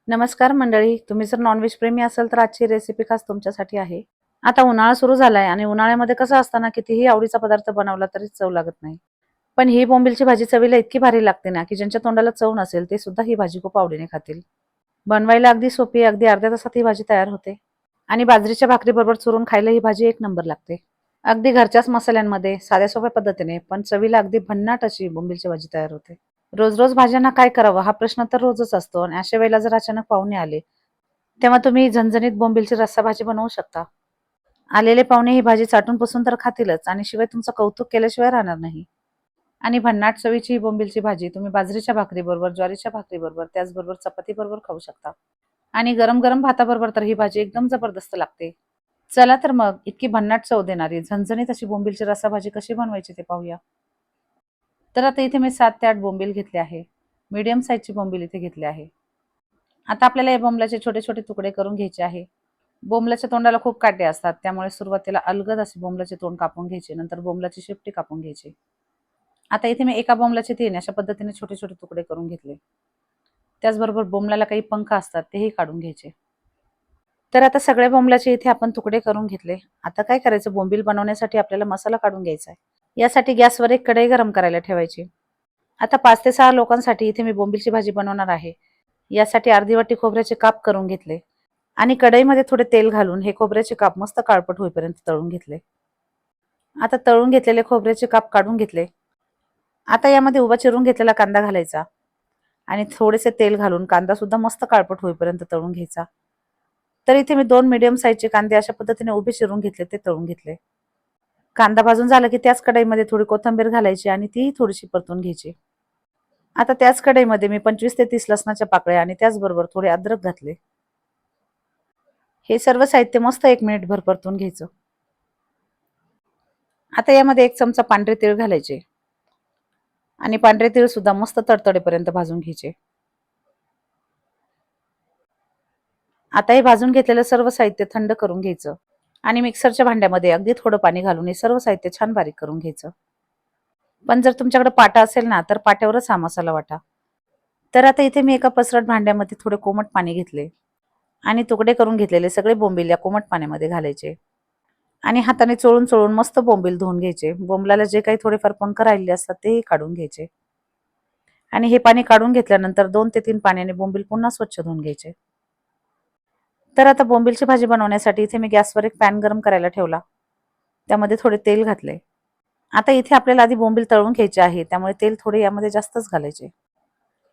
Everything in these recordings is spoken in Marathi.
नमस्कार मंडळी, तुम्ही जर नॉनव्हेज प्रेमी असाल तर आजची रेसिपी खास तुमच्यासाठी आहे. आता उन्हाळा सुरू झालाय आणि उन्हाळ्यामध्ये कसं असतं ना, कितीही आवडीचा पदार्थ बनवला तरी चव लागत नाही. पण ही बोंबीलची भाजी चवीला इतकी भारी लागते ना, की ज्यांच्या तोंडाला चव नसेल ते सुद्धा ही भाजी खूप आवडीने खातील. बनवायला अगदी सोपी, अगदी अर्ध्या तासात ही भाजी तयार होते आणि बाजरीच्या भाकरीबरोबर चुरून खायला ही भाजी एक नंबर लागते. अगदी घरच्याच मसाल्यांमध्ये साध्या सोप्या पद्धतीने पण चवीला अगदी भन्नाट अशी बोंबीलची भाजी तयार होते. रोज रोज भाज्यांना काय करावं हा प्रश्न तर रोजच असतो आणि अशा वेळेला जर अचानक पाहुणे आले तेव्हा तुम्ही झणझणीत बोंबीलची रस्सा भाजी बनवू शकता. आलेले पाहुणे ही भाजी चाटून पुसून तर खातीलच आणि शिवाय तुमचं कौतुक केल्याशिवाय राहणार नाही. आणि भन्नाट चवीची ही बोंबीलची भाजी तुम्ही बाजरीच्या भाकरीबरोबर, ज्वारीच्या भाकरीबरोबर, त्याचबरोबर चपातीबरोबर खाऊ शकता. आणि गरम गरम भाताबरोबर तर ही भाजी एकदम जबरदस्त लागते. चला तर मग इतकी भन्नाट चव देणारी झणझणीत अशी बोंबीलची रस्सा भाजी कशी बनवायची ते पाहूया. तर आता इथे मी 7 ते 8 बोंबील घेतले आहे. मीडियम साईजची बोंबील इथे घेतले आहे. आता आपल्याला या बोंबलाचे छोटे छोटे तुकडे करून घ्यायचे आहे. बोंबलाच्या तोंडाला खूप काटे असतात, त्यामुळे सुरुवातीला अलगद असे बोंबलाचे तोंड कापून घ्यायचे, नंतर बोंबलाची शेपटी कापून घ्यायची. आता इथे मी एका बोंबलाचे 3 अशा पद्धतीने छोटे छोटे तुकडे करून घेतले. त्याचबरोबर बोंबलाला काही पंख असतात तेही काढून घ्यायचे. तर आता सगळ्या बोंबलाचे इथे आपण तुकडे करून घेतले. आता काय करायचं, बोंबील बनवण्यासाठी आपल्याला मसाला काढून घ्यायचा आहे. यासाठी गॅसवर एक कढई गरम करायला ठेवायची. आता 5 ते 6 लोकांसाठी इथे मी बोंबीलची भाजी बनवणार आहे. यासाठी अर्धी वाटी खोबऱ्याचे काप करून घेतले आणि कढईमध्ये थोडे तेल घालून हे खोबऱ्याचे काप मस्त काळपट होईपर्यंत तळून घेतले. आता तळून घेतलेले खोबऱ्याचे काप काढून घेतले. आता यामध्ये उभा चिरून घेतलेला कांदा घालायचा आणि थोडेसे तेल घालून कांदा सुद्धा मस्त काळपट होईपर्यंत तळून घ्यायचा. तर इथे मी 2 मीडियम साईजचे कांदे अशा पद्धतीने उभे चिरून घेतले, ते तळून घेतले. कांदा भाजून झाला की त्याच कढईमध्ये थोडी कोथिंबीर घालायची आणि ती थोडीशी परतून घ्यायची. आता त्याच कढईमध्ये मी 25 ते 30 लसणाच्या पाकळ्या आणि त्याचबरोबर थोडे अद्रक घातले. हे सर्व साहित्य मस्त 1 मिनिटभर परतून घ्यायचं. आता यामध्ये 1 चमचा पांढरे तीळ घालायचे आणि पांढरे तीळ सुद्धा मस्त तडतडेपर्यंत भाजून घ्यायचे. आता हे भाजून घेतलेलं सर्व साहित्य थंड करून घ्यायचं आणि मिक्सरच्या भांड्यामध्ये अगदी थोडं पाणी घालून हे सर्व साहित्य छान बारीक करून घ्यायचं. पण जर तुमच्याकडे पाटा असेल ना, तर पाट्यावरच हा मसाला वाटा. तर आता इथे मी एका पसरट भांड्यामध्ये थोडे कोमट पाणी घेतले आणि तुकडे करून घेतलेले सगळे बोंबील या कोमट पाण्यामध्ये घालायचे आणि हाताने चोळून चोळून मस्त बोंबील धुवून घ्यायचे. बोंबलाला जे काही थोडेफार पंख राहिले असतात तेही काढून घ्यायचे आणि हे पाणी काढून घेतल्यानंतर 2 ते 3 पाण्याने बोंबील पुन्हा स्वच्छ धुवून घ्यायचे. तर आता बोंबीलची भाजी बनवण्यासाठी इथे मी गॅसवर एक पॅन गरम करायला ठेवला. त्यामध्ये थोडे तेल घातले. आता इथे आपल्याला आधी बोंबील तळून घ्यायचे आहे, त्यामुळे तेल थोडे यामध्ये जास्तच घालायचे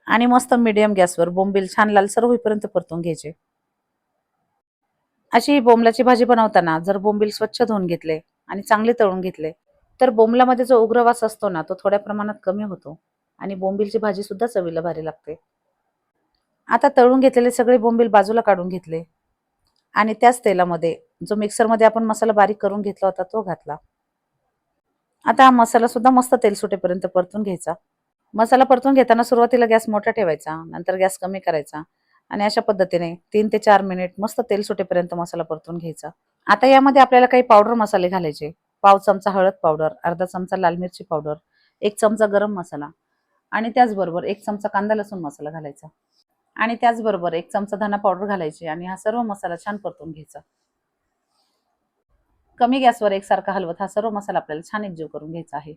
आणि मस्त मीडियम गॅसवर बोंबील छान लालसर होईपर्यंत परतून घ्यायचे. अशी ही बोंबलाची भाजी बनवताना जर बोंबील स्वच्छ धुवून घेतले आणि चांगले तळून घेतले, तर बोंबलामध्ये जो उग्रवास असतो ना, तो थोड्या प्रमाणात कमी होतो आणि बोंबीलची भाजी सुद्धा चवीला भारी लागते. आता तळून घेतलेले सगळे बोंबील बाजूला काढून घेतले आणि त्याच तेलामध्ये जो मिक्सरमध्ये आपण मसाला बारीक करून घेतला होता तो घातला. आता हा मसाला सुद्धा मस्त तेल सुटेपर्यंत परतून घ्यायचा. मसाला परतून घेताना सुरुवातीला गॅस मोठा ठेवायचा, नंतर गॅस कमी करायचा आणि अशा पद्धतीने 3 ते 4 मिनिट मस्त तेल सुटेपर्यंत मसाला परतून घ्यायचा. आता यामध्ये आपल्याला काही पावडर मसाले घालायचे. पाव चमचा हळद पावडर, अर्धा चमचा लाल मिरची पावडर, 1 चमचा गरम मसाला आणि त्याचबरोबर 1 चमचा कांदा लसूण मसाला घालायचा आणि त्याचबरोबर 1 चमचा धना पावडर घालायची आणि हा सर्व मसाला छान परतून घ्यायचा. कमी गॅसवर एकसारखा हलवत हा सर्व मसाला आपल्याला छान एकजीव करून घ्यायचा आहे.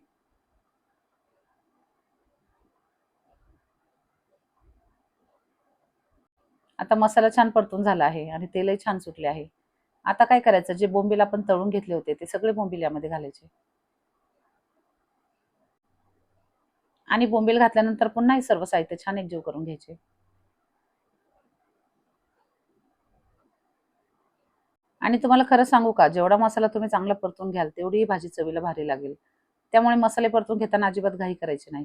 आता मसाला छान परतून झाला आहे आणि तेलही छान सुटले आहे. आता काय करायचं, जे बोंबील आपण तळून घेतले होते ते सगळे बोंबील यामध्ये घालायचे आणि बोंबील घातल्यानंतर पुन्हा हे सर्व साहित्य छान एकजीव करून घ्यायचे. आणि तुम्हाला खरं सांगू का, जेवढा मसाला तुम्ही चांगला परतून घ्याल तेवढी ही भाजी चवीला भारी लागेल. त्यामुळे मसाले परतून घेताना अजिबात घाई करायची नाही.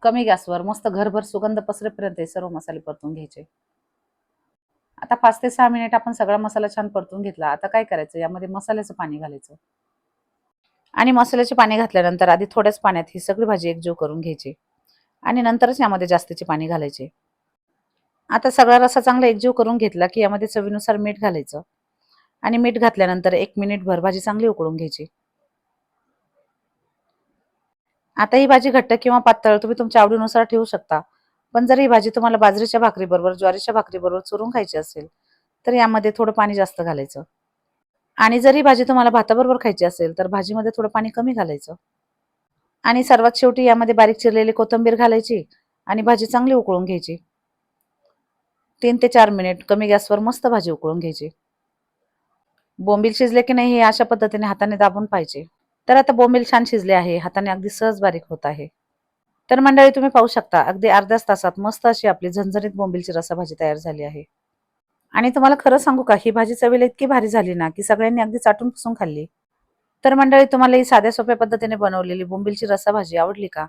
कमी गॅसवर मस्त घरभर सुगंध पसरेपर्यंत हे सर्व मसाले परतून घ्यायचे. आता 5 ते 6 मिनिट आपण सगळा मसाला छान परतून घेतला. आता काय करायचं, यामध्ये मसाल्याचं पाणी घालायचं आणि मसाल्याचे पाणी घातल्यानंतर आधी थोड्याच पाण्यात ही सगळी भाजी एकजीव करून घ्यायची आणि नंतरच यामध्ये जास्तीचे पाणी घालायचे. आता सगळा रस्सा चांगला एकजीव करून घेतला की यामध्ये चवीनुसार मीठ घालायचं आणि मीठ घातल्यानंतर 1 मिनिटभर भाजी चांगली उकळून घ्यायची. आता ही भाजी घट्ट किंवा पातळ तुम्ही तुमच्या आवडीनुसार ठेवू शकता. पण जर ही भाजी तुम्हाला बाजरीच्या भाकरीबरोबर, ज्वारीच्या भाकरीबरोबर चुरून खायची असेल, तर यामध्ये थोडं पाणी जास्त घालायचं. आणि जर ही भाजी तुम्हाला भाताबरोबर खायची असेल, तर भाजीमध्ये थोडं पाणी कमी घालायचं. आणि सर्वात शेवटी यामध्ये बारीक चिरलेली कोथिंबीर घालायची आणि भाजी चांगली उकळून घ्यायची. 3 ते 4 मिनिट कमी गॅसवर मस्त भाजी उकळून घ्यायची. बोंबील शिजले की नाही हे अशा पद्धतीने हाताने दाबून पाहिजे. तर आता बोंबील छान शिजले आहे. हाताने अगदी सहज बारीक होत आहे. तर मंडळी तुम्ही पाहू शकता अगदी अर्ध्याच तासात मस्त अशी आपली झणझणीत बोंबीलची रसाभाजी तयार झाली आहे. आणि तुम्हाला खरं सांगू का, ही भाजी चवीला इतकी भारी झाली ना, की सगळ्यांनी अगदी चाटून पुसून खाल्ली. तर मंडळी तुम्हाला ही साध्या सोप्या पद्धतीने बनवलेली बोंबीलची रसाभाजी आवडली का?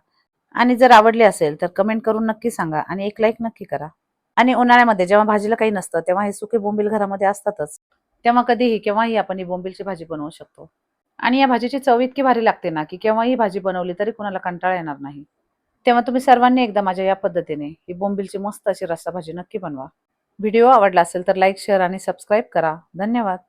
आणि जर आवडली असेल तर कमेंट करून नक्की सांगा आणि एक लाईक नक्की करा. आणि उन्हाळ्यामध्ये जेव्हा भाजीला काही नसतं, तेव्हा हे सुके बोंबील घरामध्ये असतातच. तेव्हा कधीही केव्हाही आपण ही बोंबीलची भाजी बनवू शकतो. आणि या भाजीची चव इतकी भारी लागते ना, की केव्हाही भाजी बनवली तरी कुणाला कंटाळा येणार नाही. तेव्हा तुम्ही सर्वांनी एकदा माझ्या या पद्धतीने ही बोंबीलची मस्त अशी रस्साभाजी नक्की बनवा. व्हिडिओ आवडला असेल तर लाईक, शेअर आणि सबस्क्राईब करा. धन्यवाद.